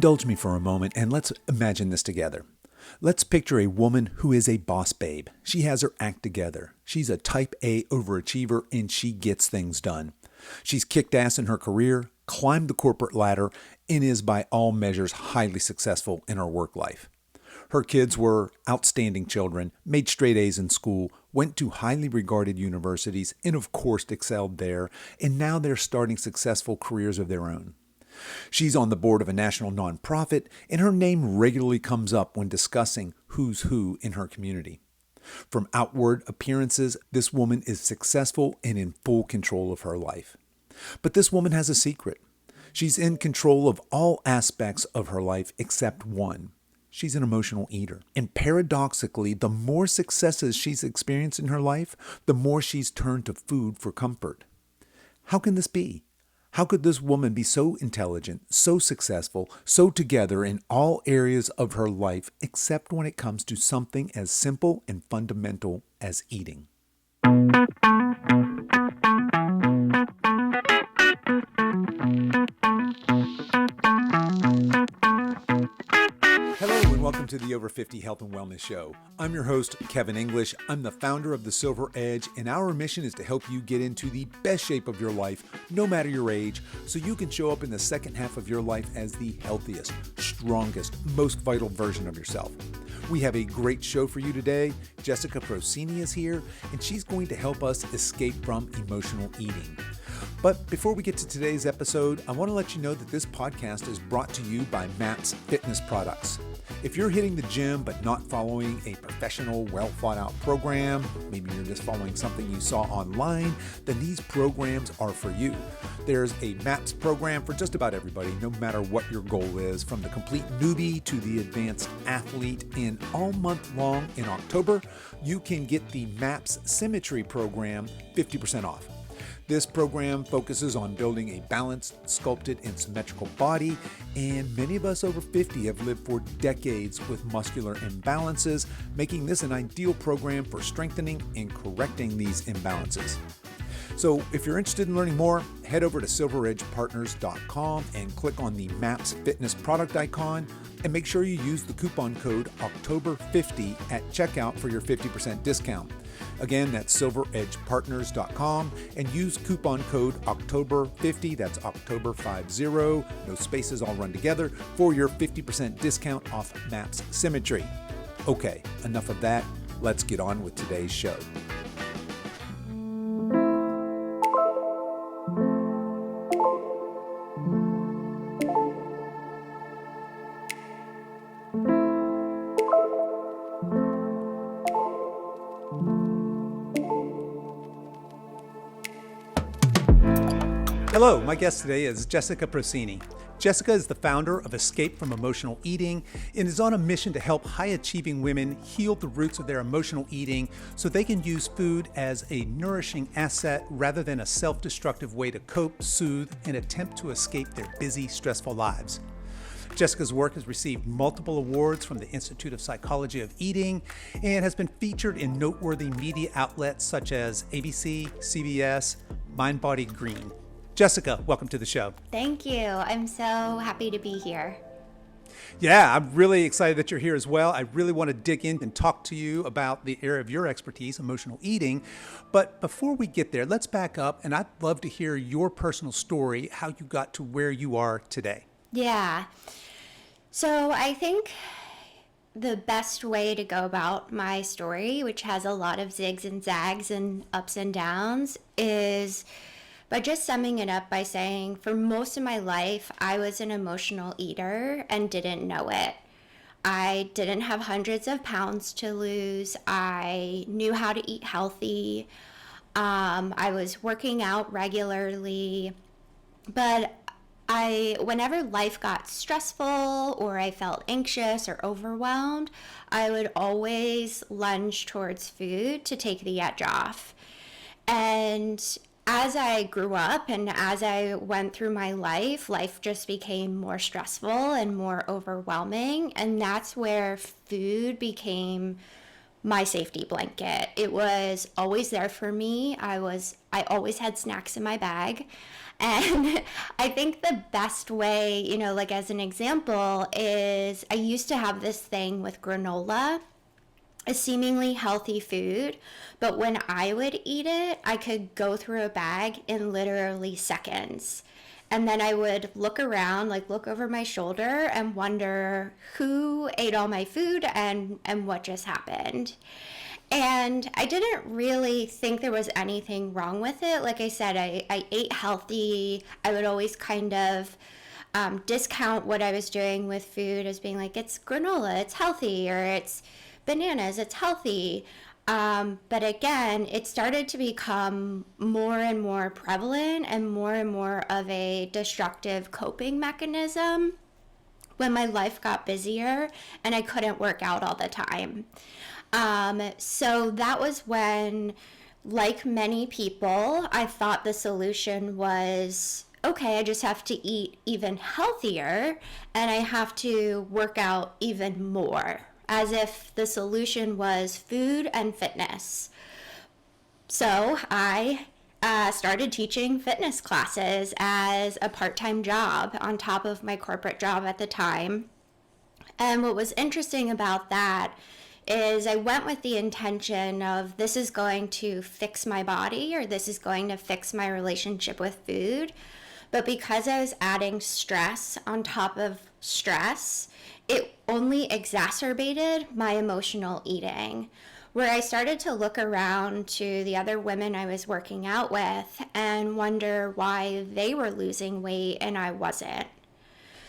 Indulge me for a moment and let's imagine this together. Let's picture a woman who is a boss babe. She has her act together. She's a type A overachiever and she gets things done. She's kicked ass in her career, climbed the corporate ladder, and is by all measures highly successful in her work life. Her kids were outstanding children, made straight A's in school, went to highly regarded universities, and of course excelled there, and now they're starting successful careers of their own. She's on the board of a national nonprofit, and her name regularly comes up when discussing who's who in her community. From outward appearances, this woman is successful and in full control of her life. But this woman has a secret. She's in control of all aspects of her life except one. She's an emotional eater. And paradoxically, the more successes she's experienced in her life, the more she's turned to food for comfort. How can this be? How could this woman be so intelligent, so successful, so together in all areas of her life, except when it comes to something as simple and fundamental as eating? Hello and welcome to the Over 50 Health and Wellness Show. I'm your host, Kevin English. I'm the founder of The Silver Edge, and our mission is to help you get into the best shape of your life, no matter your age, so you can show up in the second half of your life as the healthiest, strongest, most vital version of yourself. We have a great show for you today. Jessica Procini is here, and she's going to help us escape from emotional eating. But before we get to today's episode, I want to let you know that this podcast is brought to you by MAPS Fitness Products. If you're hitting the gym but not following a professional, well-thought-out program, maybe you're just following something you saw online, then these programs are for you. There's a MAPS program for just about everybody, no matter what your goal is, from the complete newbie to the advanced athlete. And all month long in October, you can get the MAPS Symmetry program 50% off. This program focuses on building a balanced, sculpted, and symmetrical body, and many of us over 50 have lived for decades with muscular imbalances, making this an ideal program for strengthening and correcting these imbalances. So if you're interested in learning more, head over to silveredgepartners.com and click on the MAPS Fitness product icon, and make sure you use the coupon code October50 at checkout for your 50% discount. Again, that's silveredgepartners.com and use coupon code October50, that's October50, no spaces, all run together, for your 50% discount off MAPS Symmetry. Okay, enough of that. Let's get on with today's show. Hello, my guest today is Jessica Procini. Jessica is the founder of Escape from Emotional Eating and is on a mission to help high-achieving women heal the roots of their emotional eating so they can use food as a nourishing asset rather than a self-destructive way to cope, soothe, and attempt to escape their busy, stressful lives. Jessica's work has received multiple awards from the Institute of Psychology of Eating and has been featured in noteworthy media outlets such as ABC, CBS, Mind Body Green. Jessica, welcome to the show. Thank you. I'm so happy to be here. Yeah, I'm really excited that you're here as well. I really want to dig in and talk to you about the area of your expertise, emotional eating. But before we get there, let's back up, and I'd love to hear your personal story, how you got to where you are today. Yeah. So I think the best way to go about my story, which has a lot of zigs and zags and ups and downs, is by just summing it up by saying, for most of my life, I was an emotional eater and didn't know it. I didn't have hundreds of pounds to lose. I knew how to eat healthy. I was working out regularly. But whenever life got stressful or I felt anxious or overwhelmed, I would always lunge towards food to take the edge off. And as I grew up and as I went through my life just became more stressful and more overwhelming. And that's where food became my safety blanket. It was always there for me. I always had snacks in my bag. And I think the best way, like as an example, is I used to have this thing with granola, a seemingly healthy food, but when I would eat it, I could go through a bag in literally seconds. And then I would look around, like look over my shoulder and wonder who ate all my food and what just happened. And I didn't really think there was anything wrong with it. Like I said, I ate healthy. I would always kind of discount what I was doing with food as being like, it's granola, it's healthy, or it's bananas, it's healthy. But again, it started to become more and more prevalent and more of a destructive coping mechanism when my life got busier and I couldn't work out all the time. So that was when, like many people, I thought the solution was, okay, I just have to eat even healthier and I have to work out even more, as if the solution was food and fitness. So I started teaching fitness classes as a part-time job on top of my corporate job at the time. And what was interesting about that is I went with the intention of this is going to fix my body, or this is going to fix my relationship with food. But because I was adding stress on top of stress, it only exacerbated my emotional eating, where I started to look around to the other women I was working out with and wonder why they were losing weight and I wasn't.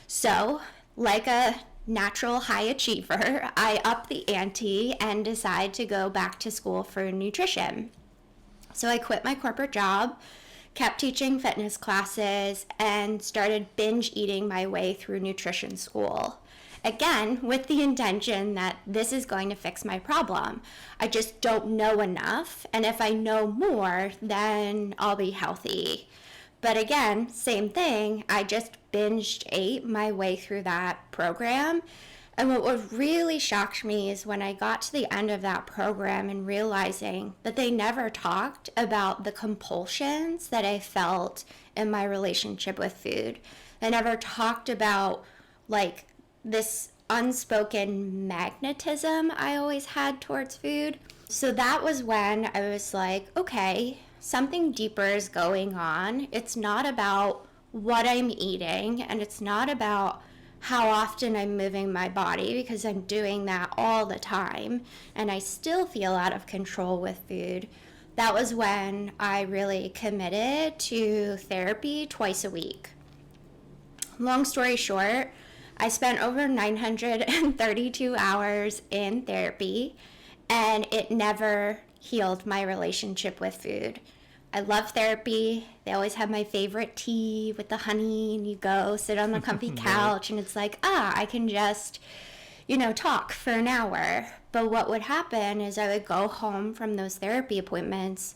So, like a natural high achiever, I upped the ante and decided to go back to school for nutrition. So I quit my corporate job, kept teaching fitness classes, and started binge eating my way through nutrition school. Again, with the intention that this is going to fix my problem. I just don't know enough, and if I know more, then I'll be healthy. But again, same thing, I just binged ate my way through that program. And what really shocked me is when I got to the end of that program and realizing that they never talked about the compulsions that I felt in my relationship with food. They never talked about like this unspoken magnetism I always had towards food. So that was when I was like, okay, something deeper is going on. It's not about what I'm eating, and it's not about how often I'm moving my body, because I'm doing that all the time and I still feel out of control with food. That was when I really committed to therapy twice a week. Long story short, I spent over 932 hours in therapy, and it never healed my relationship with food. I love therapy. They always have my favorite tea with the honey, and you go sit on the comfy couch and it's like, I can just, talk for an hour. But what would happen is I would go home from those therapy appointments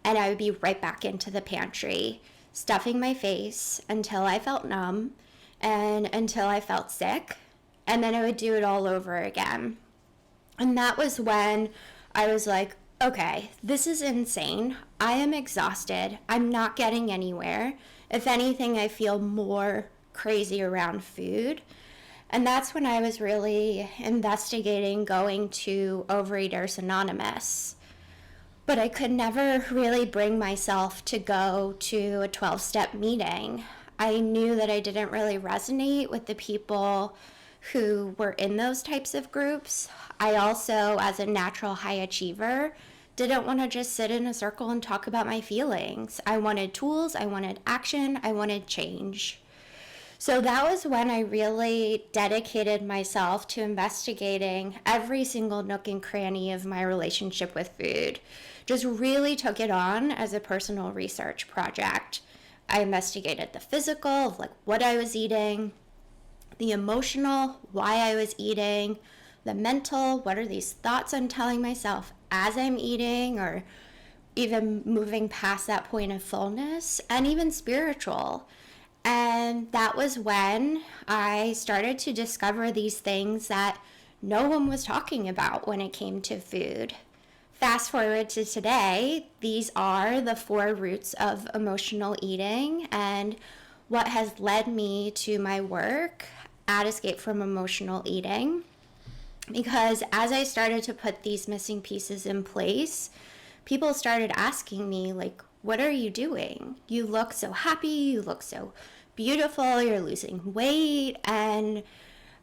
and I would be right back into the pantry, stuffing my face until I felt numb and until I felt sick. And then I would do it all over again. And that was when I was like, okay, this is insane. I am exhausted. I'm not getting anywhere. If anything, I feel more crazy around food. And that's when I was really investigating going to Overeaters Anonymous. But I could never really bring myself to go to a 12-step meeting. I knew that I didn't really resonate with the people who were in those types of groups. I also, as a natural high achiever, didn't want to just sit in a circle and talk about my feelings. I wanted tools, I wanted action, I wanted change. So that was when I really dedicated myself to investigating every single nook and cranny of my relationship with food. Just really took it on as a personal research project. I investigated the physical, of like what I was eating, the emotional, why I was eating, the mental, what are these thoughts I'm telling myself as I'm eating, or even moving past that point of fullness, and even spiritual. And that was when I started to discover these things that no one was talking about when it came to food. Fast forward to today, these are the 4 roots of emotional eating and what has led me to my work at Escape from Emotional Eating. Because as I started to put these missing pieces in place, people started asking me, like, what are you doing? You look so happy, you look so beautiful, you're losing weight. And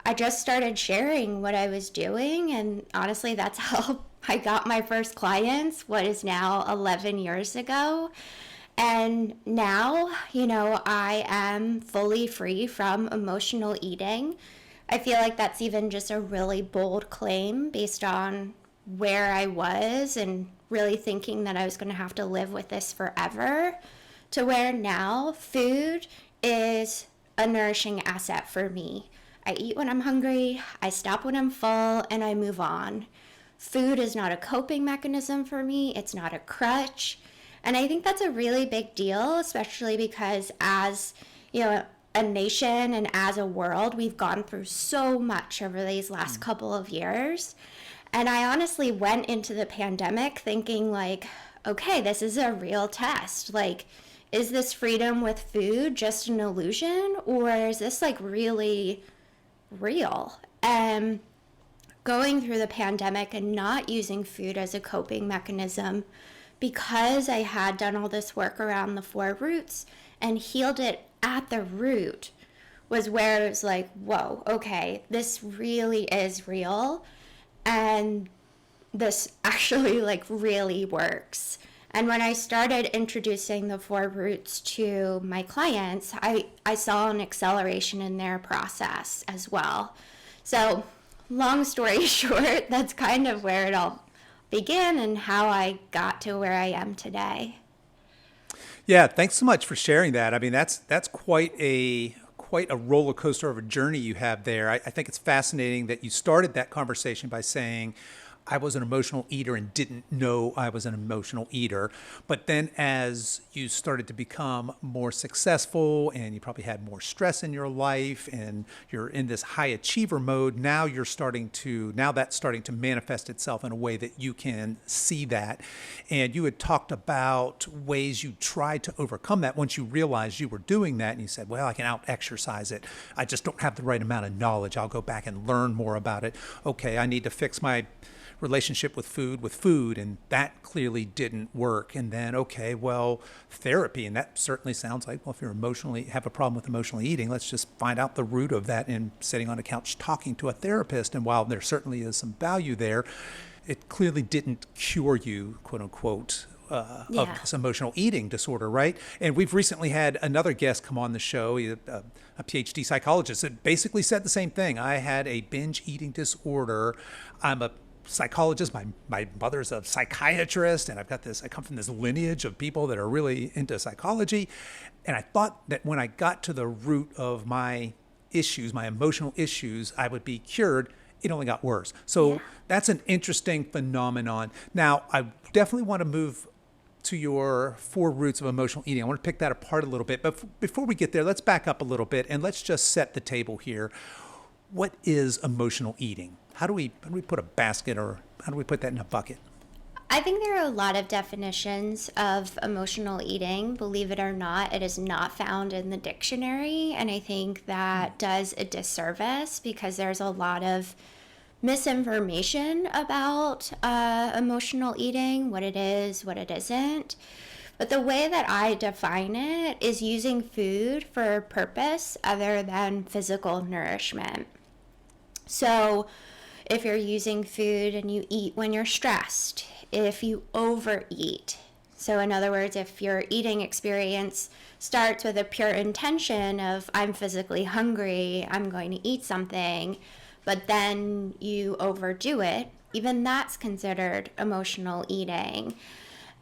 I just started sharing what I was doing. And honestly, that's how I got my first clients, what is now 11 years ago. And now, I am fully free from emotional eating. I feel like that's even just a really bold claim based on where I was and really thinking that I was going to have to live with this forever, to where now food is a nourishing asset for me. I eat when I'm hungry, I stop when I'm full, and I move on. Food is not a coping mechanism for me, it's not a crutch. And I think that's a really big deal, especially because as, a nation and as a world, we've gone through so much over these last couple of years. And I honestly went into the pandemic thinking like, okay, this is a real test. Like, is this freedom with food just an illusion, or is this like really real? And going through the pandemic and not using food as a coping mechanism, because I had done all this work around the 4 roots and healed it at the root, was where it was like, whoa, okay, this really is real. And this actually like really works. And when I started introducing the 4 roots to my clients, I saw an acceleration in their process as well. So long story short, that's kind of where it all began and how I got to where I am today. Yeah, thanks so much for sharing that. I mean, that's quite a roller coaster of a journey you have there. I think it's fascinating that you started that conversation by saying, I was an emotional eater and didn't know I was an emotional eater. But then as you started to become more successful and you probably had more stress in your life and you're in this high achiever mode, now that's starting to manifest itself in a way that you can see that. And you had talked about ways you tried to overcome that once you realized you were doing that. And you said, well, I can out exercise it. I just don't have the right amount of knowledge. I'll go back and learn more about it. Okay, I need to fix my relationship with food, and that clearly didn't work. And then, okay, well, therapy, and that certainly sounds like, well, if you have a problem with emotionally eating, let's just find out the root of that and sitting on a couch talking to a therapist. And while there certainly is some value there, it clearly didn't cure you, quote unquote, of this emotional eating disorder, right? And we've recently had another guest come on the show, a PhD psychologist, that basically said the same thing. I had a binge eating disorder. I'm a psychologist. My mother's a psychiatrist, and I come from this lineage of people that are really into psychology. And I thought that when I got to the root of my issues, my emotional issues, I would be cured. It only got worse. So that's an interesting phenomenon. Now, I definitely want to move to your 4 roots of emotional eating. I want to pick that apart a little bit. But before we get there, let's back up a little bit and let's just set the table here. What is emotional eating? How do we put a basket, or how do we put that in a bucket? I think there are a lot of definitions of emotional eating. Believe it or not, it is not found in the dictionary. And I think that does a disservice because there's a lot of misinformation about emotional eating, what it is, what it isn't. But the way that I define it is using food for a purpose other than physical nourishment. So if you're using food and you eat when you're stressed, if you overeat. So in other words, if your eating experience starts with a pure intention of I'm physically hungry, I'm going to eat something, but then you overdo it, even that's considered emotional eating.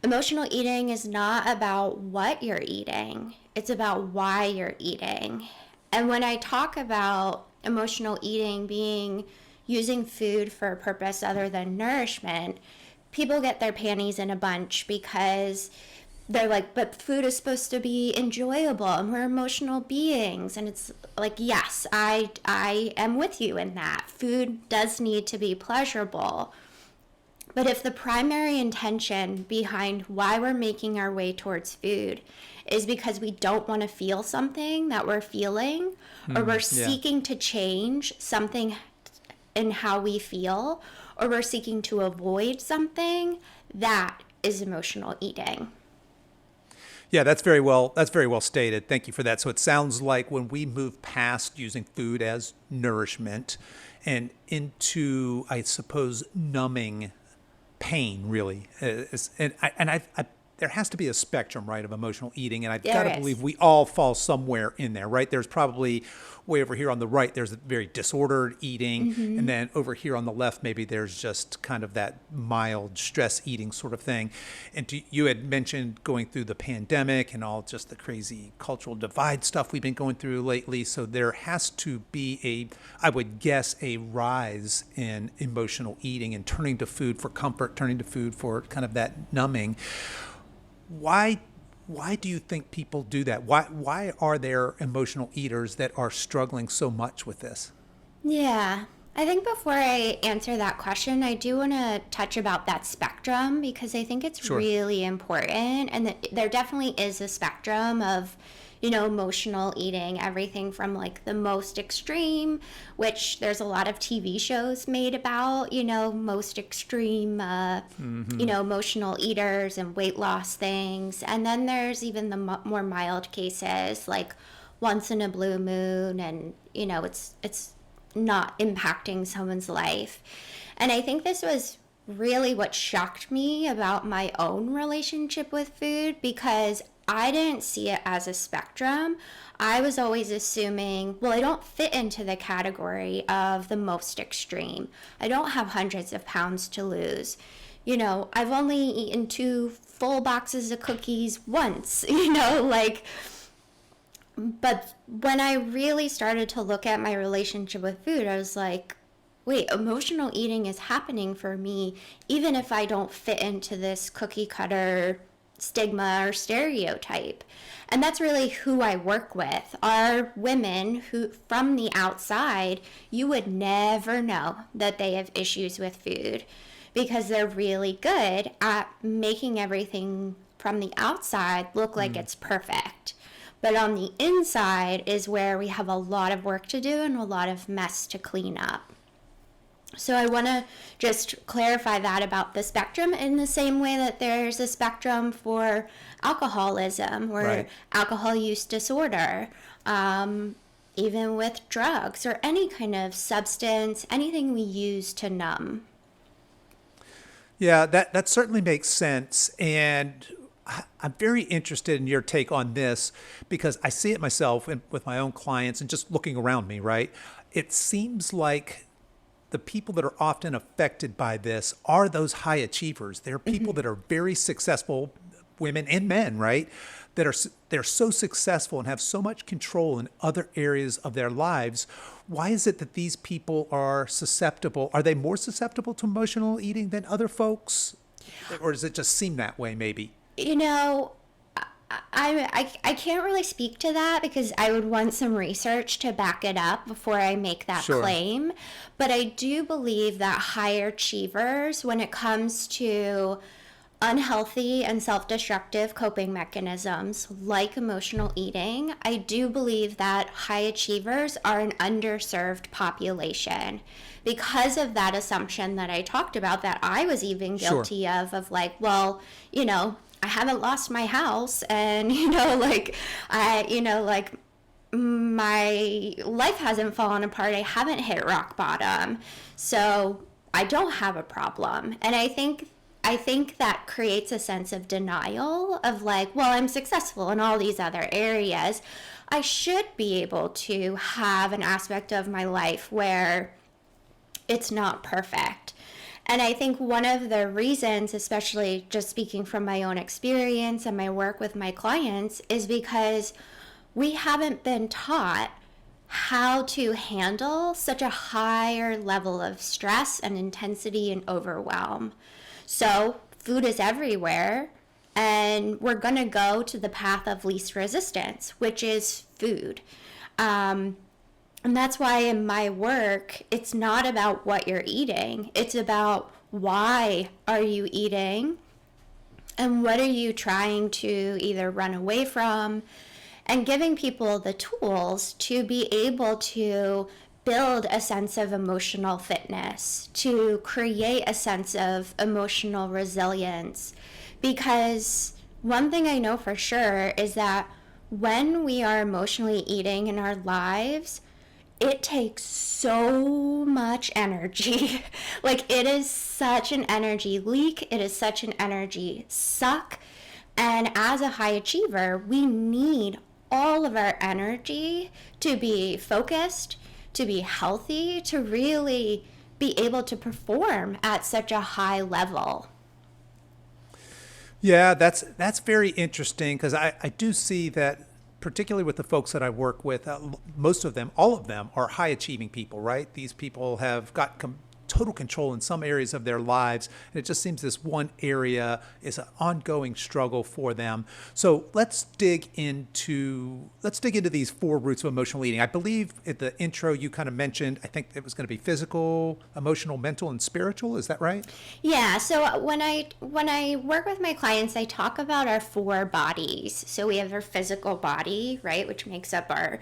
Emotional eating is not about what you're eating. It's about why you're eating. And when I talk about emotional eating being using food for a purpose other than nourishment, people get their panties in a bunch because they're like, but food is supposed to be enjoyable and we're emotional beings. And it's like, yes, I am with you in that. Food does need to be pleasurable. But if the primary intention behind why we're making our way towards food is because we don't want to feel something that we're feeling, or we're seeking to change something in how we feel, or we're seeking to avoid something, that is emotional eating. Yeah, that's very well stated. Thank you for that. So it sounds like when we move past using food as nourishment and into, I suppose, numbing pain, really, there has to be a spectrum, right, of emotional eating, and I've got to believe we all fall somewhere in there, right? There's probably way over here on the right, there's a very disordered eating, and then over here on the left, maybe there's just kind of that mild stress eating sort of thing. And you had mentioned going through the pandemic and all just the crazy cultural divide stuff we've been going through lately, so there has to be I would guess, a rise in emotional eating and turning to food for comfort, turning to food for kind of that numbing. Why do you think people do that? Why are there emotional eaters that are struggling so much with this? Yeah. I think before I answer that question, I do want to touch about that spectrum, because I think it's really important. And there definitely is a spectrum of, emotional eating, everything from like the most extreme, which there's a lot of TV shows made about, most extreme, emotional eaters and weight loss things. And then there's even the more mild cases, like once in a blue moon, and, it's not impacting someone's life. And I think this was really what shocked me about my own relationship with food, because I didn't see it as a spectrum. I was always assuming, well, I don't fit into the category of the most extreme. I don't have hundreds of pounds to lose. I've only eaten 2 full boxes of cookies once, but when I really started to look at my relationship with food, I was like, wait, emotional eating is happening for me, even if I don't fit into this cookie cutter stigma or stereotype. And that's really who I work with, are women who, from the outside, you would never know that they have issues with food, because they're really good at making everything from the outside look like it's perfect. But on the inside is where we have a lot of work to do and a lot of mess to clean up. So I want to just clarify that about the spectrum, in the same way that there's a spectrum for alcoholism or alcohol use disorder, even with drugs or any kind of substance, anything we use to numb. Yeah, that certainly makes sense. And I'm very interested in your take on this, because I see it myself with my own clients and just looking around me, right? It seems like the people that are often affected by this are those high achievers. They're people that are very successful, women and men, right? They're so successful and have so much control in other areas of their lives. Why is it that these people are susceptible? Are they more susceptible to emotional eating than other folks? Or does it just seem that way, maybe? I can't really speak to that, because I would want some research to back it up before I make that claim. But I do believe that higher achievers, when it comes to unhealthy and self-destructive coping mechanisms like emotional eating, I do believe that high achievers are an underserved population, because of that assumption that I talked about, that I was even guilty of like, well, I haven't lost my house, and my life hasn't fallen apart. I haven't hit rock bottom, so I don't have a problem. And I think that creates a sense of denial of like, well, I'm successful in all these other areas. I should be able to have an aspect of my life where it's not perfect. And I think one of the reasons, especially just speaking from my own experience and my work with my clients, is because we haven't been taught how to handle such a higher level of stress and intensity and overwhelm. So food is everywhere. and we're going to go to the path of least resistance, which is food. And that's why in my work, it's not about what you're eating. It's about why are you eating and what are you trying to either run away from, and giving people the tools to be able to build a sense of emotional fitness, to create a sense of emotional resilience. Because one thing I know for sure is that when we are emotionally eating in our lives, it takes so much energy. Like, it is such an energy leak. It is such an energy suck. And as a high achiever, we need all of our energy to be focused, to be healthy, to really be able to perform at such a high level. Yeah, that's very interesting, because I do see that, particularly with the folks that I work with, most of them, all of them, are high achieving people, right? These people have got total control in some areas of their lives, and it just seems this one area is an ongoing struggle for them. So let's dig into these 4 roots of emotional eating. I believe at the intro you kind of mentioned, I think it was going to be physical, emotional, mental, and spiritual. Is that right? Yeah, so when I work with my clients, I talk about our 4 bodies. So we have our physical body, right, which makes up our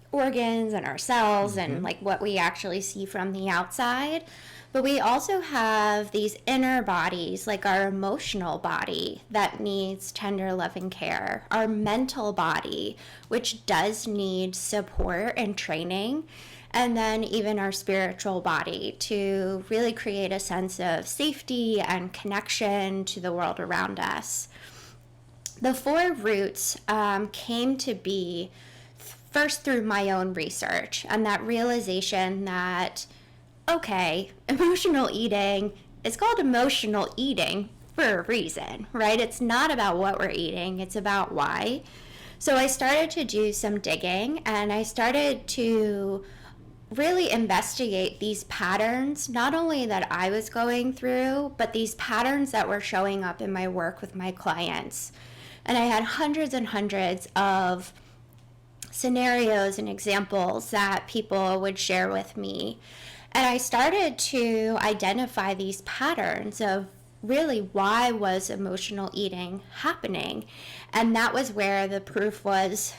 organs and our cells and like what we actually see from the outside. But we also have these inner bodies, like our emotional body that needs tender loving care, our mental body, which does need support and training, and then even our spiritual body to really create a sense of safety and connection to the world around us. The 4 roots came to be first through my own research and that realization that, okay, emotional eating is called emotional eating for a reason, right? It's not about what we're eating, it's about why. So I started to do some digging, and I started to really investigate these patterns, not only that I was going through, but these patterns that were showing up in my work with my clients. And I had hundreds and hundreds of scenarios and examples that people would share with me. And I started to identify these patterns of really why was emotional eating happening. And that was where the proof was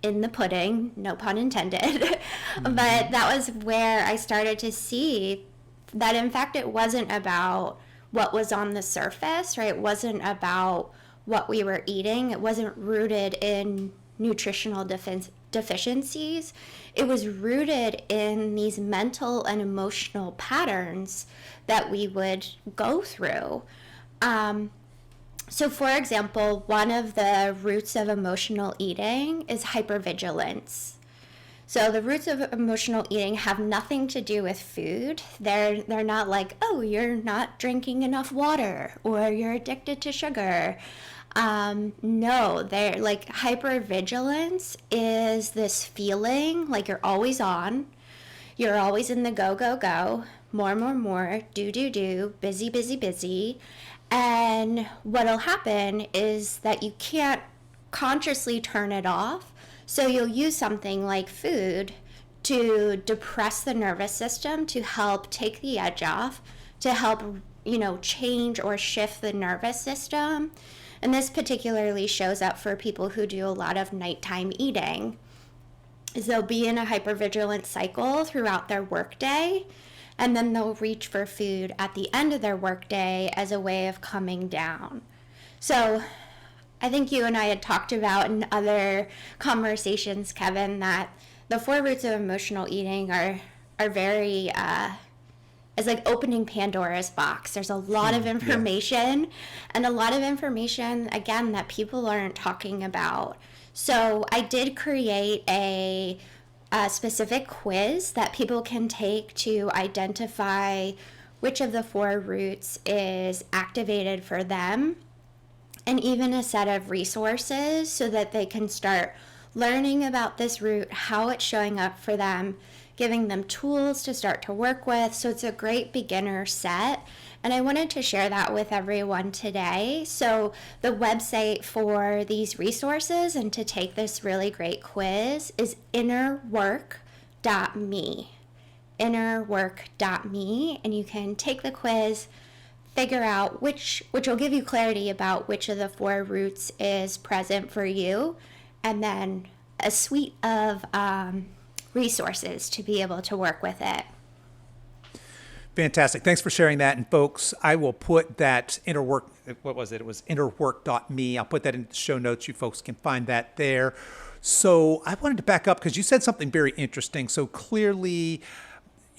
in the pudding, no pun intended. But that was where I started to see that, in fact, it wasn't about what was on the surface, right? It wasn't about what we were eating. It wasn't rooted in nutritional deficiencies. It was rooted in these mental and emotional patterns that we would go through. So for example, one of the roots of emotional eating is hypervigilance. So the roots of emotional eating have nothing to do with food. They're not like, oh, you're not drinking enough water or you're addicted to sugar. No, they're like, hypervigilance is this feeling like you're always on, you're always in the go, go, go, more, do, busy, busy, busy. And what'll happen is that you can't consciously turn it off. So you'll use something like food to depress the nervous system, to help take the edge off, to help, change or shift the nervous system. And this particularly shows up for people who do a lot of nighttime eating. Is they'll be in a hypervigilant cycle throughout their workday, and then they'll reach for food at the end of their workday as a way of coming down. So I think you and I had talked about in other conversations, Kevin, that the 4 roots of emotional eating are very it's like opening Pandora's box. There's a lot of information, and a lot of information, again, that people aren't talking about. So I did create a specific quiz that people can take to identify which of the 4 roots is activated for them, and even a set of resources so that they can start learning about this root, how it's showing up for them, giving them tools to start to work with. So it's a great beginner set. And I wanted to share that with everyone today. So the website for these resources and to take this really great quiz is innerwork.me. Innerwork.me, and you can take the quiz, figure out which will give you clarity about which of the 4 roots is present for you, and then a suite of resources to be able to work with it. Fantastic. Thanks for sharing that. And folks, I will put that Interwork, what was it? It was innerwork.me. I'll put that in the show notes. You folks can find that there. So I wanted to back up because you said something very interesting. So clearly,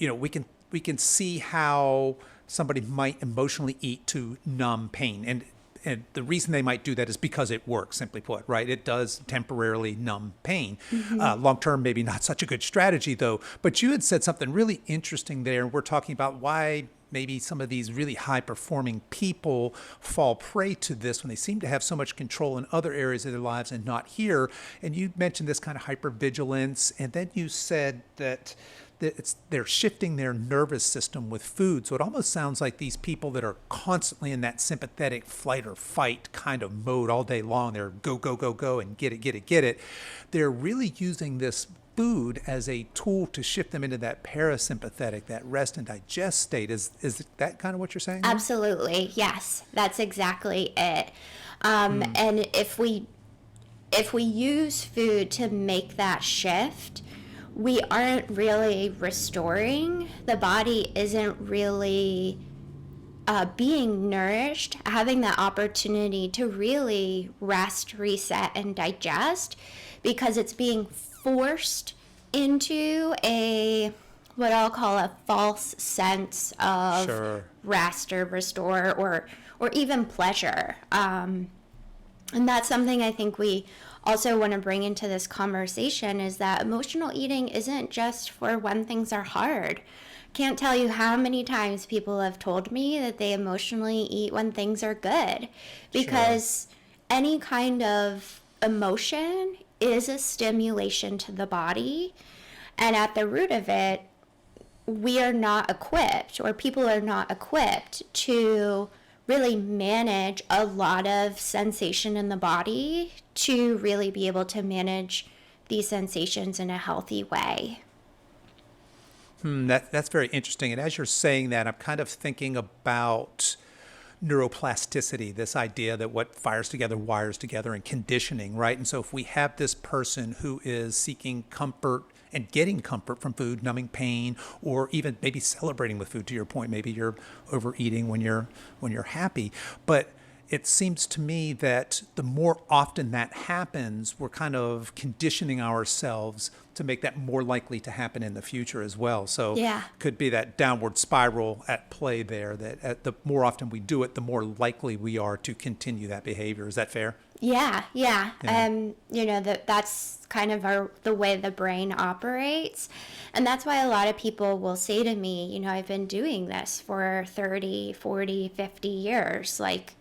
we can see how somebody might emotionally eat to numb pain. And the reason they might do that is because it works, simply put, right? It does temporarily numb pain. Mm-hmm. Long-term, maybe not such a good strategy, though. But you had said something really interesting there. We're talking about why maybe some of these really high-performing people fall prey to this when they seem to have so much control in other areas of their lives and not here. And you mentioned this kind of hypervigilance, and then you said that they're shifting their nervous system with food. So it almost sounds like these people that are constantly in that sympathetic flight or fight kind of mode all day long, they're go, go, go, go, and get it, get it, get it. They're really using this food as a tool to shift them into that parasympathetic, that rest and digest state. Is that kind of what you're saying? Absolutely. Yes, that's exactly it. And if we use food to make that shift, we aren't really restoring. The body isn't really being nourished, having that opportunity to really rest, reset, and digest, because it's being forced into what I'll call a false sense of rest or restore or even pleasure. And that's something I think we also want to bring into this conversation, is that emotional eating isn't just for when things are hard. Can't tell you how many times people have told me that they emotionally eat when things are good, because any kind of emotion is a stimulation to the body, and at the root of it, we are not equipped, or people are not equipped to really manage a lot of sensation in the body to really be able to manage these sensations in a healthy way. That's very interesting. And as you're saying that, I'm kind of thinking about neuroplasticity, this idea that what fires together wires together, and conditioning, right? And so if we have this person who is seeking comfort and getting comfort from food, numbing pain, or even maybe celebrating with food, to your point, maybe you're overeating when you're happy. But it seems to me that the more often that happens, we're kind of conditioning ourselves to make that more likely to happen in the future as well. So could be that downward spiral at play there, that the more often we do it, the more likely we are to continue that behavior. Is that fair? Yeah. That's kind of the way the brain operates. And that's why a lot of people will say to me, I've been doing this for 30, 40, 50 years. Like,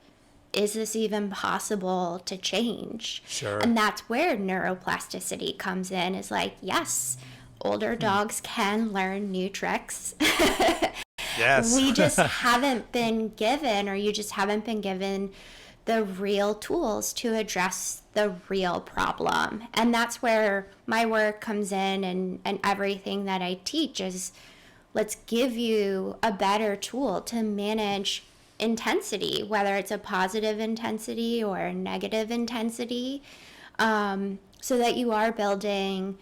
is this even possible to change? Sure. And that's where neuroplasticity comes in, is like, yes, older dogs can learn new tricks. Yes. We just haven't been given, or you just haven't been given the real tools to address the real problem. And that's where my work comes in, and everything that I teach is, let's give you a better tool to manage intensity, whether it's a positive intensity or a negative intensity, so that you are building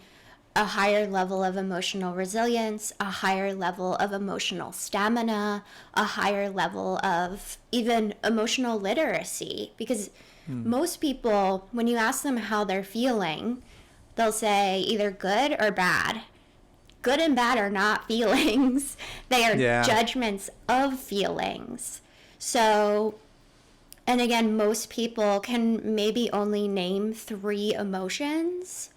a higher level of emotional resilience, a higher level of emotional stamina, a higher level of even emotional literacy. Because most people, when you ask them how they're feeling, they'll say either good or bad. Good and bad are not feelings. They are judgments of feelings. So, and again, most people can maybe only name 3 emotions.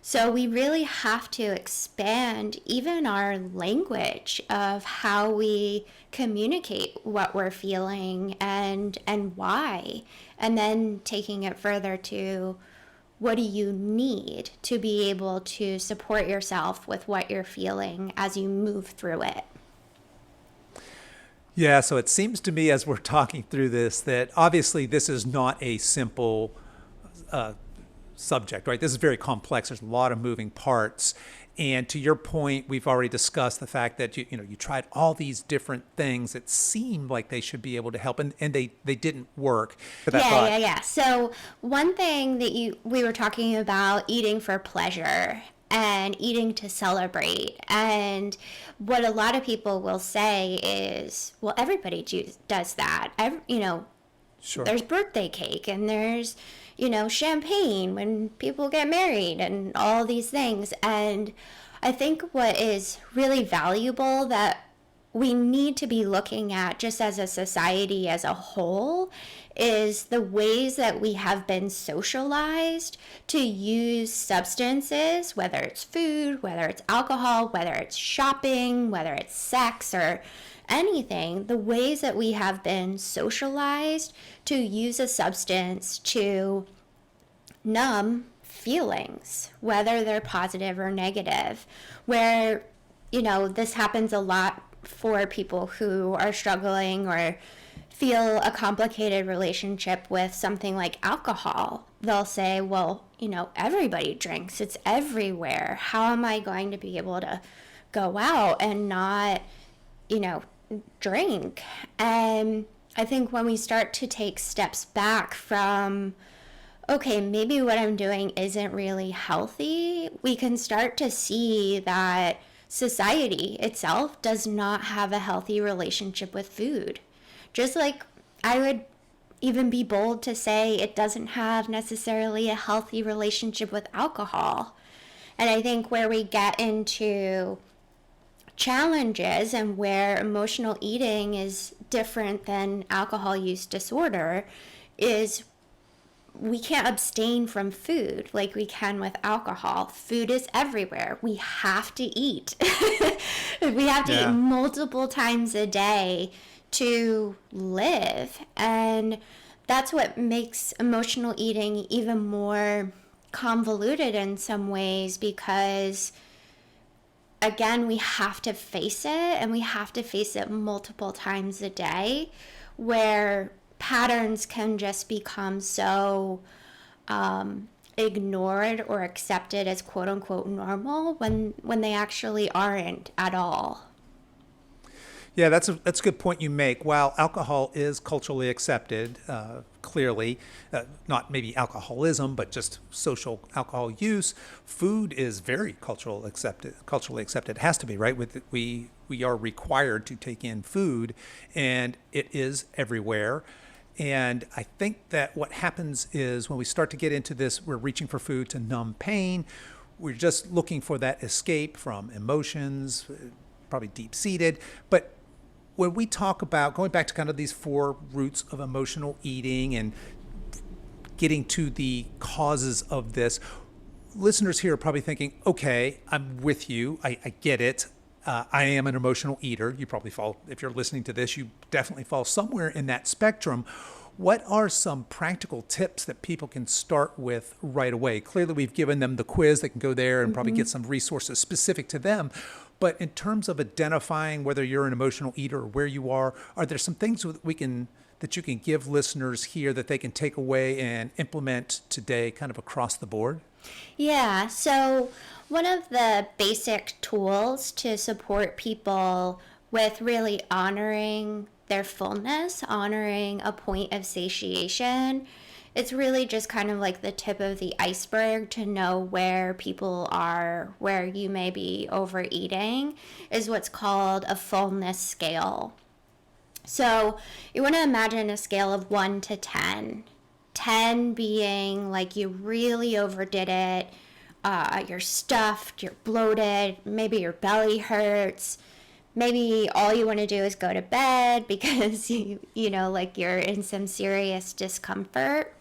So we really have to expand even our language of how we communicate what we're feeling and why. And then taking it further to, what do you need to be able to support yourself with what you're feeling as you move through it? Yeah, so it seems to me as we're talking through this that obviously this is not a simple uh, subject, right? This is very complex. There's a lot of moving parts. And to your point, we've already discussed the fact that you tried all these different things that seemed like they should be able to help, and they didn't work. For that Yeah, thought, yeah, yeah. So one thing that we were talking about eating for pleasure and eating to celebrate. And what a lot of people will say is, well, everybody does that. sure. There's birthday cake and there's, champagne when people get married and all these things. And I think what is really valuable that we need to be looking at just as a society as a whole is the ways that we have been socialized to use substances, whether it's food, whether it's alcohol, whether it's shopping, whether it's sex or anything, the ways that we have been socialized to use a substance to numb feelings, whether they're positive or negative, where, this happens a lot for people who are struggling or feel a complicated relationship with something like alcohol. They'll say, well, everybody drinks, it's everywhere. How am I going to be able to go out and not, drink? And I think when we start to take steps back from, okay, maybe what I'm doing isn't really healthy, we can start to see that society itself does not have a healthy relationship with food. Just like I would even be bold to say it doesn't have necessarily a healthy relationship with alcohol. And I think where we get into challenges and where emotional eating is different than alcohol use disorder is we can't abstain from food like we can with alcohol. Food is everywhere. We have to eat. We have to eat multiple times a day to live. And that's what makes emotional eating even more convoluted in some ways because, again, we have to face it and we have to face it multiple times a day where patterns can just become so ignored or accepted as quote unquote normal when they actually aren't at all. Yeah, that's a good point you make. While alcohol is culturally accepted, clearly, not maybe alcoholism, but just social alcohol use, food is very culturally accepted. It has to be, right? We are required to take in food, and it is everywhere. And I think that what happens is when we start to get into this, we're reaching for food to numb pain. We're just looking for that escape from emotions, probably deep-seated. But when we talk about going back to kind of these four roots of emotional eating and getting to the causes of this, listeners here are probably thinking, okay, I'm with you. I get it. I am an emotional eater. You probably fall, if you're listening to this, you definitely fall somewhere in that spectrum. What are some practical tips that people can start with right away? Clearly, we've given them the quiz. They can go there and probably get some resources specific to them. But in terms of identifying whether you're an emotional eater or where you are there some things that you can give listeners here that they can take away and implement today kind of across the board? Yeah, so one of the basic tools to support people with really honoring their fullness, honoring a point of satiation, it's really just kind of like the tip of the iceberg to know where people are, where you may be overeating, is what's called a fullness scale. So you want to imagine a scale of 1 to 10. 10 being like you really overdid it, you're stuffed, you're bloated, maybe your belly hurts, maybe all you want to do is go to bed because like you're in some serious discomfort.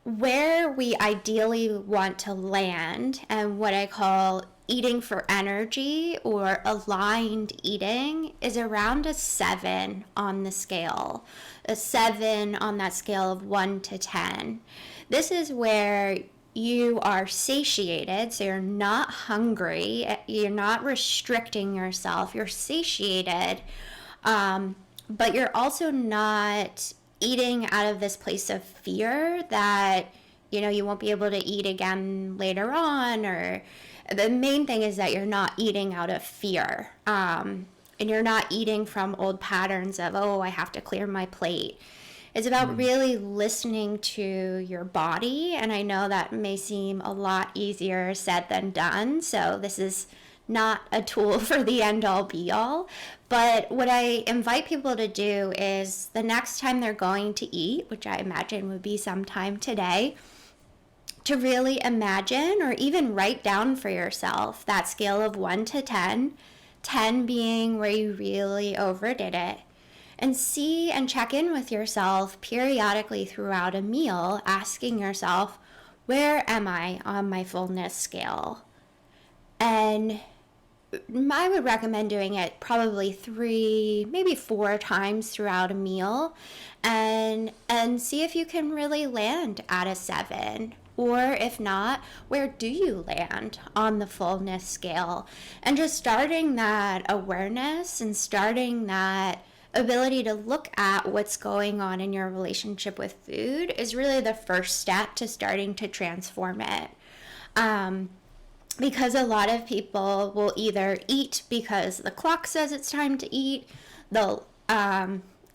Where we ideally want to land and what I call eating for energy or aligned eating is around a 7 on the scale. A 7 on that scale of 1 to 10. This is where you are satiated, so you're not hungry, you're not restricting yourself, you're satiated But you're also not eating out of this place of fear that, you won't be able to eat again later on. Or the main thing is that you're not eating out of fear. And you're not eating from old patterns of, oh, I have to clear my plate. It's about really listening to your body. And I know that may seem a lot easier said than done. So this is not a tool for the end all be all. But what I invite people to do is the next time they're going to eat, which I imagine would be sometime today, to really imagine or even write down for yourself that scale of 1 to 10, 10 being where you really overdid it. And see and check in with yourself periodically throughout a meal, asking yourself, where am I on my fullness scale? And I would recommend doing it probably 3, maybe 4 times throughout a meal, and see if you can really land at a 7. Or if not, where do you land on the fullness scale? And just starting that awareness and starting that ability to look at what's going on in your relationship with food is really the first step to starting to transform it. Because a lot of people will either eat because the clock says it's time to eat, they'll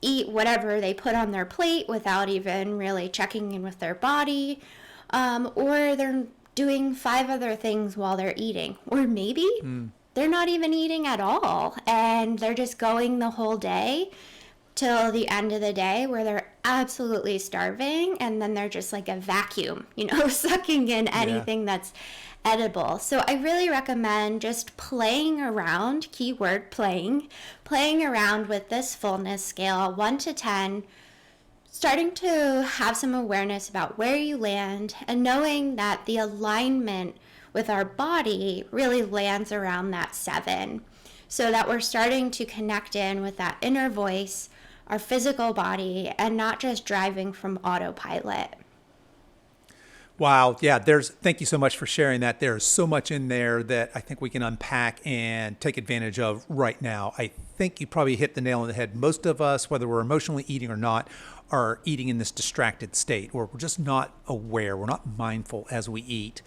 eat whatever they put on their plate without even really checking in with their body, or they're doing 5 other things while they're eating, or maybe they're not even eating at all, and they're just going the whole day till the end of the day where they're absolutely starving, and then they're just like a vacuum, sucking in anything that's edible. So I really recommend just playing around, keyword playing around with this fullness scale, 1 to 10, starting to have some awareness about where you land, and knowing that the alignment with our body really lands around that 7, so that we're starting to connect in with that inner voice, our physical body, and not just driving from autopilot. Wow. Yeah. Thank you so much for sharing that. There's so much in there that I think we can unpack and take advantage of right now. I think you probably hit the nail on the head. Most of us, whether we're emotionally eating or not, are eating in this distracted state, or we're just not aware. We're not mindful as we eat.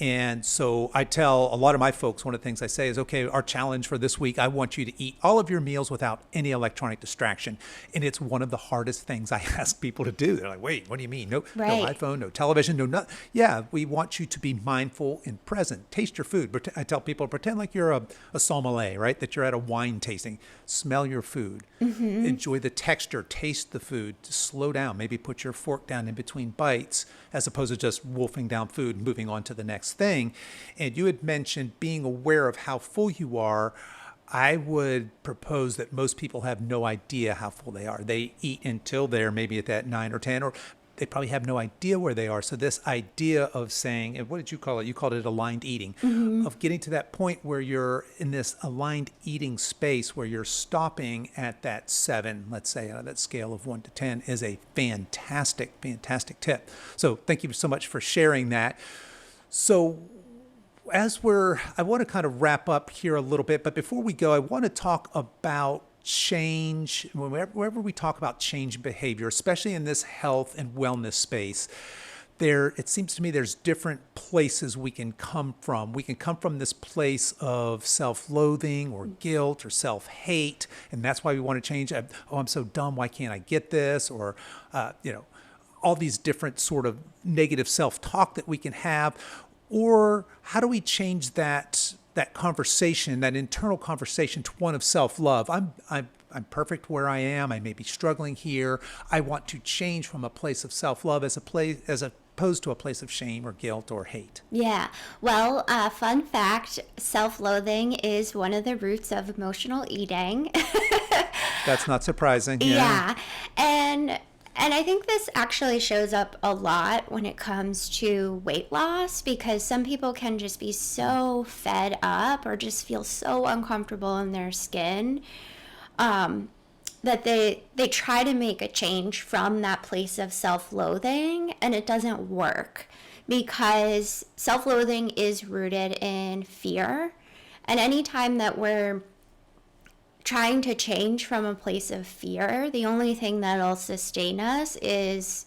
And so I tell a lot of my folks, one of the things I say is, okay, our challenge for this week, I want you to eat all of your meals without any electronic distraction. And it's one of the hardest things I ask people to do. They're like, wait, what do you mean? No iPhone, no television, no nothing. Yeah, we want you to be mindful and present. Taste your food. I tell people, pretend like you're a sommelier, right? That you're at a wine tasting. Smell your food. Enjoy the texture. Taste the food. Just slow down. Maybe put your fork down in between bites, as opposed to just wolfing down food and moving on to the next thing. And you had mentioned being aware of how full you are. I would propose that most people have no idea how full they are. They eat until they're maybe at that 9 or 10, or they probably have no idea where they are. So this idea of saying, and what did you call it? You called it aligned eating, of getting to that point where you're in this aligned eating space where you're stopping at that 7, let's say, on that scale of 1 to 10 is a fantastic, fantastic tip. So thank you so much for sharing that. So I want to kind of wrap up here a little bit, but before we go, I want to talk about change. Wherever we talk about change behavior, especially in this health and wellness space, it seems to me there's different places we can come from. We can come from this place of self-loathing or guilt or self-hate, and that's why we want to change. Oh, I'm so dumb. Why can't I get this? Or, all these different sort of negative self-talk that we can have. Or how do we change that conversation, that internal conversation, to one of self-love? I'm perfect where I am. I may be struggling here. I want to change from a place of self-love as opposed to a place of shame or guilt or hate. Yeah. Well, fun fact, self-loathing is one of the roots of emotional eating. That's not surprising. Yeah. And I think this actually shows up a lot when it comes to weight loss, because some people can just be so fed up or just feel so uncomfortable in their skin that they try to make a change from that place of self-loathing, and it doesn't work, because self-loathing is rooted in fear. And anytime that we're trying to change from a place of fear, the only thing that'll sustain us is,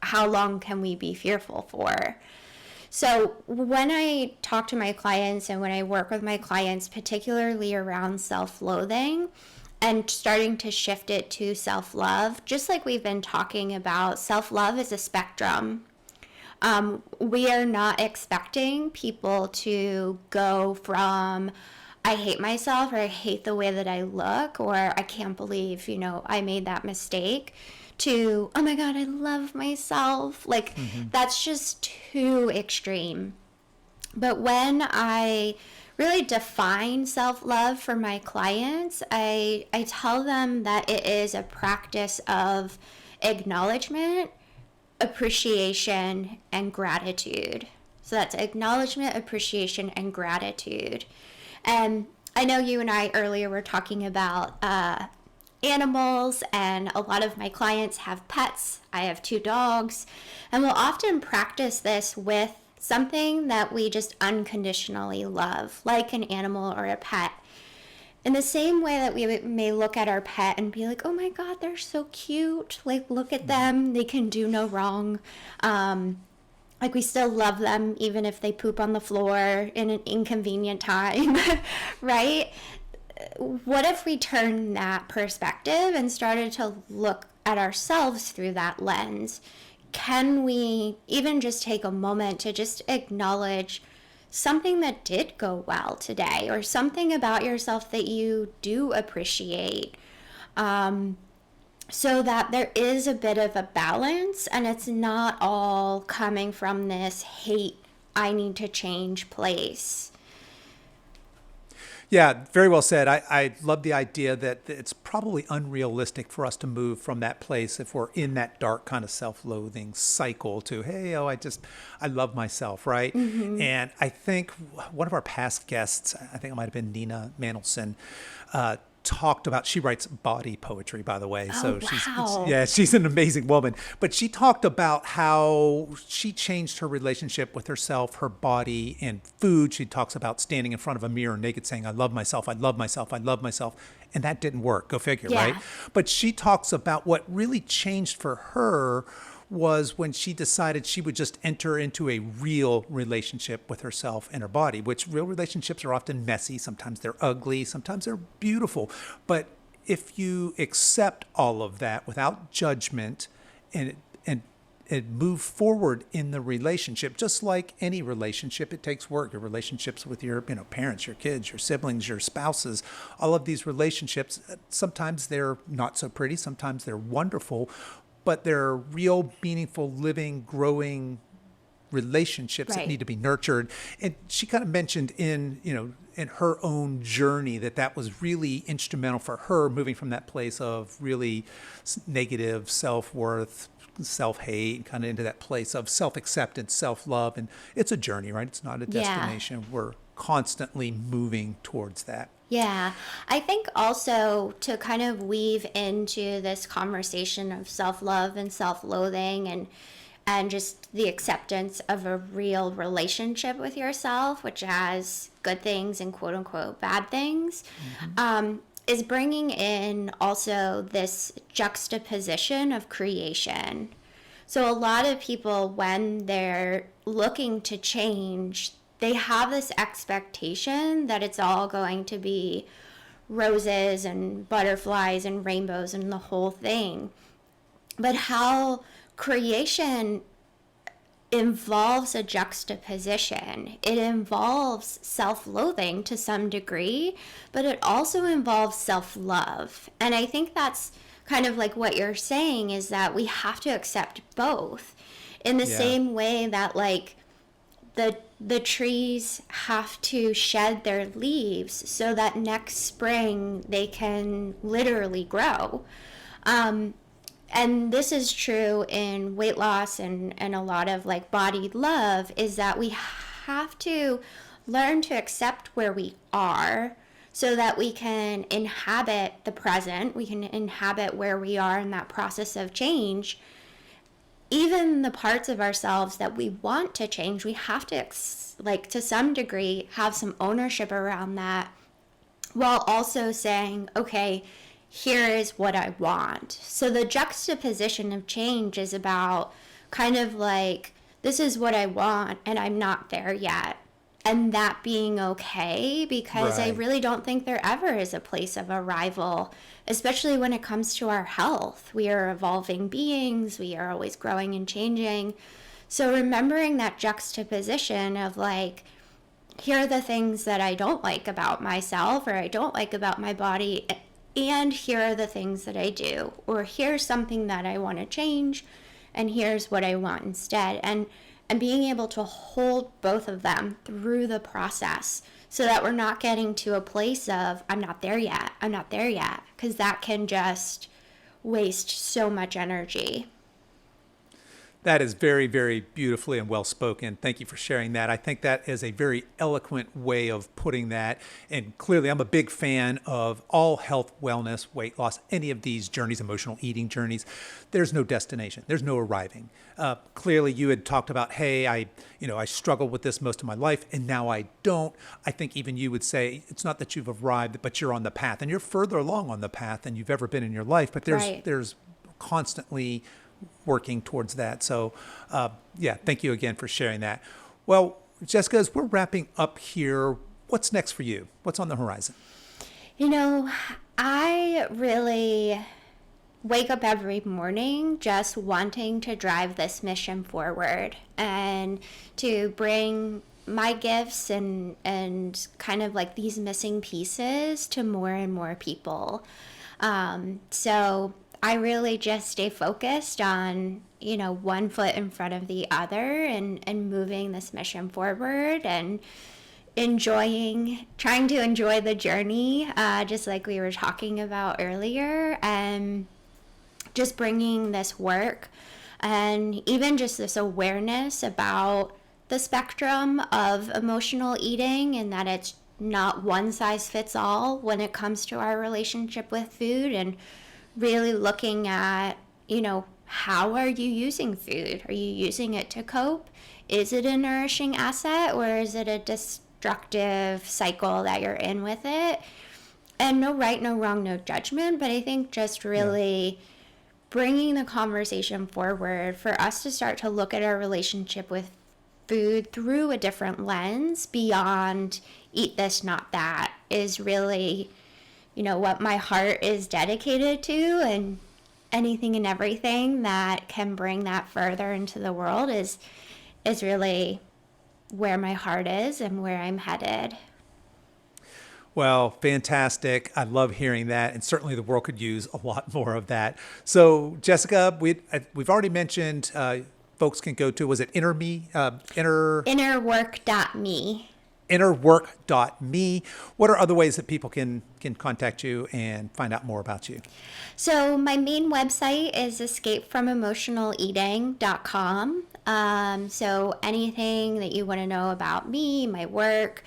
how long can we be fearful for? So when I talk to my clients and when I work with my clients, particularly around self-loathing and starting to shift it to self-love, just like we've been talking about, self-love is a spectrum. We are not expecting people to go from I hate myself, or I hate the way that I look, or I can't believe, I made that mistake, to, oh my God, I love myself. Like, that's just too extreme. But when I really define self-love for my clients, I tell them that it is a practice of acknowledgement, appreciation, and gratitude. So that's acknowledgement, appreciation, and gratitude. And I know you and I earlier were talking about animals, and a lot of my clients have pets. I have 2 dogs, and we'll often practice this with something that we just unconditionally love, like an animal or a pet. In the same way that we may look at our pet and be like, oh my God, they're so cute. Like, look at them. They can do no wrong. Like, we still love them even if they poop on the floor in an inconvenient time, right? What if we turned that perspective and started to look at ourselves through that lens? Can we even just take a moment to just acknowledge something that did go well today, or something about yourself that you do appreciate, so that there is a bit of a balance and it's not all coming from this hate, I need to change place. Yeah, very well said. I love the idea that it's probably unrealistic for us to move from that place if we're in that dark kind of self-loathing cycle to, hey, I love myself, right? And I think one of our past guests, I think it might have been Nina Mandelson, talked about, she writes body poetry, by the way. Oh, wow. She's an amazing woman. But she talked about how she changed her relationship with herself, her body, and food. She talks about standing in front of a mirror naked saying, I love myself, I love myself, I love myself. And that didn't work. Go figure, right? But she talks about what really changed for her was when she decided she would just enter into a real relationship with herself and her body, which real relationships are often messy. Sometimes they're ugly, sometimes they're beautiful. But if you accept all of that without judgment and move forward in the relationship, just like any relationship, it takes work. Your relationships with your parents, your kids, your siblings, your spouses, all of these relationships, sometimes they're not so pretty, sometimes they're wonderful, but they're real, meaningful, living, growing relationships that need to be nurtured. And she kind of mentioned in her own journey that was really instrumental for her, moving from that place of really negative self-worth, self-hate, kind of into that place of self-acceptance, self-love. And it's a journey, right? It's not a destination. We're constantly moving towards that. Yeah, I think also to kind of weave into this conversation of self-love and self-loathing and just the acceptance of a real relationship with yourself, which has good things and quote unquote bad things, is bringing in also this juxtaposition of creation. So a lot of people, when they're looking to change, they have this expectation that it's all going to be roses and butterflies and rainbows and the whole thing. But how creation involves a juxtaposition. It involves self-loathing to some degree, but it also involves self-love. And I think that's kind of like what you're saying, is that we have to accept both in the same way that like the trees have to shed their leaves so that next spring they can literally grow. And this is true in weight loss and a lot of like body love, is that we have to learn to accept where we are so that we can inhabit the present, we can inhabit where we are in that process of change. Even the parts of ourselves that we want to change, we have to, like, to some degree, have some ownership around that while also saying, okay, here is what I want. So the juxtaposition of change is about kind of like, this is what I want and I'm not there yet. And that being okay, because I Right. really don't think there ever is a place of arrival, especially when it comes to our health. We are evolving beings, we are always growing and changing. So remembering that juxtaposition of like, here are the things that I don't like about myself or I don't like about my body, and here are the things that I do, or here's something that I want to change, and here's what I want instead. And being able to hold both of them through the process so that we're not getting to a place of, I'm not there yet, because that can just waste so much energy. That is very, very beautifully and well spoken. Thank you for sharing that. I think that is a very eloquent way of putting that. And clearly, I'm a big fan of all health, wellness, weight loss, any of these journeys, emotional eating journeys. There's no destination. There's no arriving. Clearly, you had talked about, hey, I struggled with this most of my life, and now I don't. I think even you would say it's not that you've arrived, but you're on the path, and you're further along on the path than you've ever been in your life. But Right. there's constantly working towards that. So, yeah, thank you again for sharing that. Well, Jessica, as we're wrapping up here, what's next for you? What's on the horizon? You know, I really wake up every morning just wanting to drive this mission forward and to bring my gifts and kind of like these missing pieces to more and more people. So I really just stay focused on, one foot in front of the other and moving this mission forward and trying to enjoy the journey, just like we were talking about earlier, and just bringing this work and even just this awareness about the spectrum of emotional eating and that it's not one size fits all when it comes to our relationship with food, and really looking at, how are you using food? Are you using it to cope? Is it a nourishing asset or is it a destructive cycle that you're in with it? And no right, no wrong, no judgment, but I think just really bringing the conversation forward for us to start to look at our relationship with food through a different lens beyond eat this, not that, is really, what my heart is dedicated to. And anything and everything that can bring that further into the world is really where my heart is and where I'm headed. Well, fantastic. I love hearing that. And certainly the world could use a lot more of that. So, Jessica, we've already mentioned folks can go to, was it Innerwork.me. innerwork.me. What are other ways that people can contact you and find out more about you? So my main website is escapefromemotionaleating.com. So anything that you want to know about me, my work,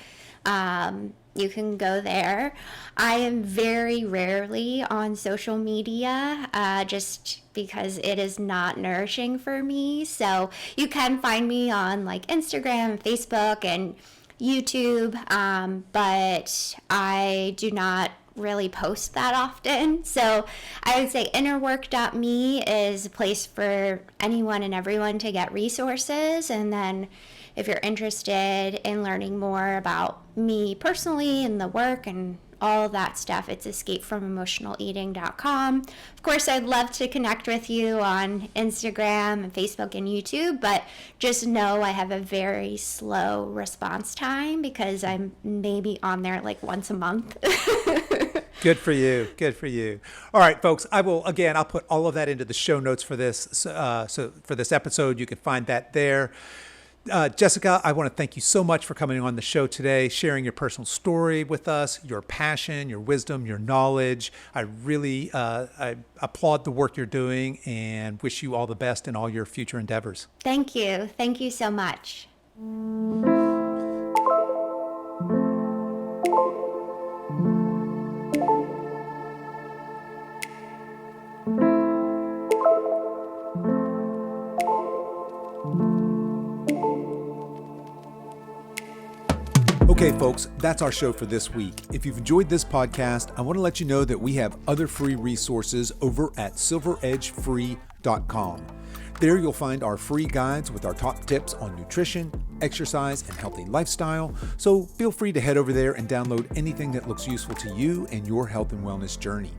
you can go there. I am very rarely on social media, just because it is not nourishing for me. So you can find me on like Instagram, Facebook, and YouTube, but I do not really post that often. So I would say innerwork.me is a place for anyone and everyone to get resources. And then if you're interested in learning more about me personally and the work and all of that stuff, it's escapefromemotionaleating.com. Of course, I'd love to connect with you on Instagram and Facebook and YouTube, but just know I have a very slow response time because I'm maybe on there like once a month. Good for you. Good for you. All right, folks. I'll put all of that into the show notes for this. So for this episode, you can find that there. Jessica, I want to thank you so much for coming on the show today, sharing your personal story with us, your passion, your wisdom, your knowledge. I really I applaud the work you're doing and wish you all the best in all your future endeavors. Thank you. Thank you so much. Okay, folks, that's our show for this week. If you've enjoyed this podcast, I want to let you know that we have other free resources over at silveredgefree.com. There you'll find our free guides with our top tips on nutrition, exercise, and healthy lifestyle. So feel free to head over there and download anything that looks useful to you and your health and wellness journey.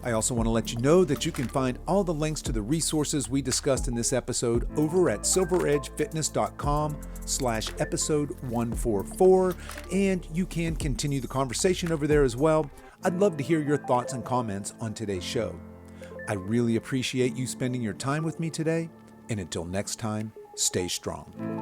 I also want to let you know that you can find all the links to the resources we discussed in this episode over at silveredgefitness.com/episode 144, and you can continue the conversation over there as well. I'd love to hear your thoughts and comments on today's show. I really appreciate you spending your time with me today, and until next time, stay strong.